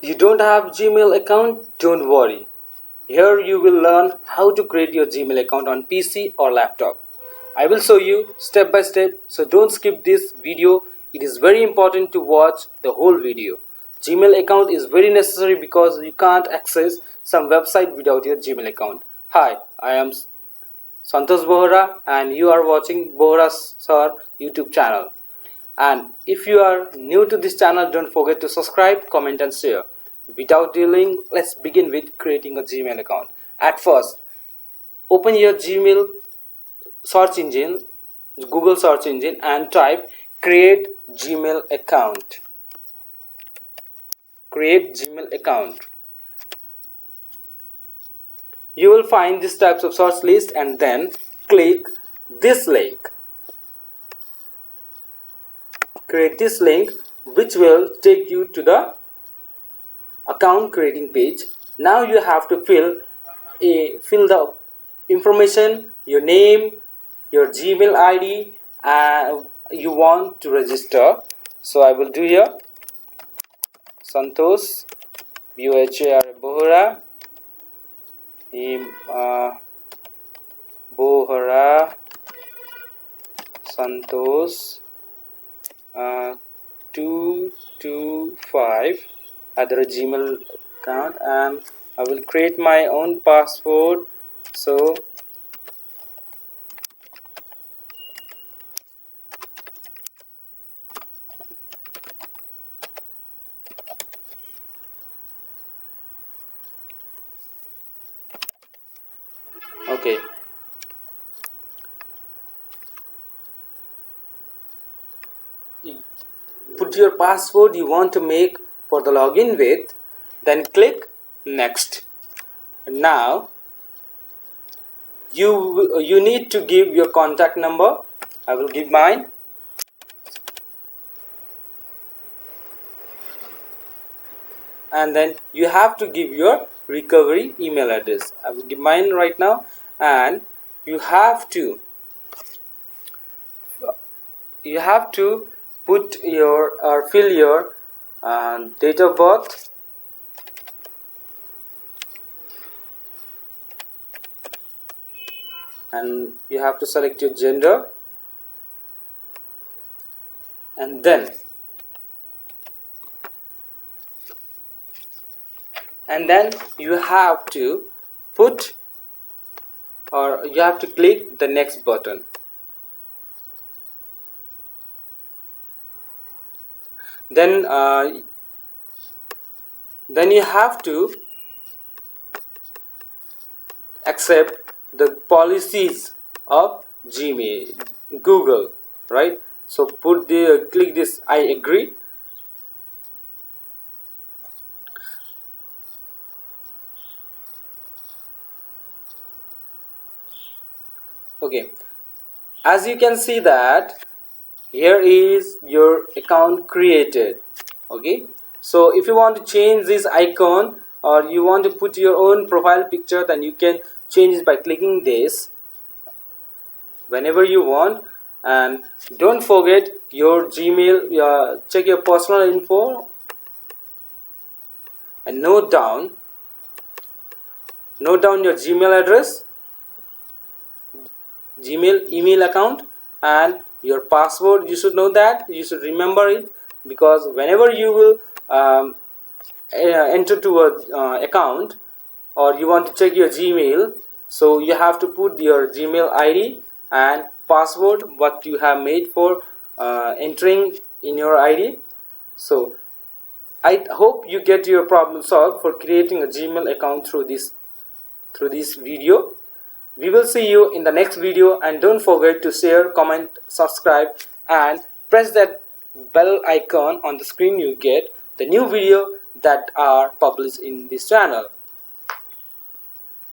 You don't have Gmail account? Don't worry. Here you will learn how to create your Gmail account on PC or laptop. I will show you step by step, so don't skip this video. It is very important to watch the whole video. Gmail account is very necessary because you can't access some website without your Gmail account. Hi, I am Santosh Bohra and you are watching Bohra Sir YouTube channel. And if you are new to this channel, don't forget to subscribe, comment and share. Without delaying, let's begin with creating a Gmail account. At first, open your Gmail search engine, Google search engine, and type create Gmail account. Create Gmail account. You will find this types of search list and then click this link. Create this link which will take you to the account creating page. Now you have to fill the information, your name, your Gmail ID you want to register. So I will do here Santosh Bohra Bohra Santosh 225 at the Gmail account, and I will create my own password. So okay, put your password you want to make for the login with, then click next. Now you need to give your contact number. I will give mine. And then you have to give your recovery email address. I will give mine right now, and you have to put your or fill your date of birth, and you have to select your gender, and then you have to put or you have to click the next button. Then you have to accept the policies of Google, right? So click this I agree. Okay, as you can see that here is your account created. Okay, so if you want to change this icon or you want to put your own profile picture, then you can change it by clicking this whenever you want. And don't forget your Gmail, check your personal info and note down your Gmail address, Gmail email account, and your password. You should know that, you should remember it, because whenever you will enter to a account or you want to check your Gmail, so you have to put your Gmail ID and password what you have made for entering in your ID. So I hope you get your problem solved for creating a Gmail account through this video. We will see you in the next video, and don't forget to share, comment, subscribe and press that bell icon on the screen. You get the new video that are published in this channel.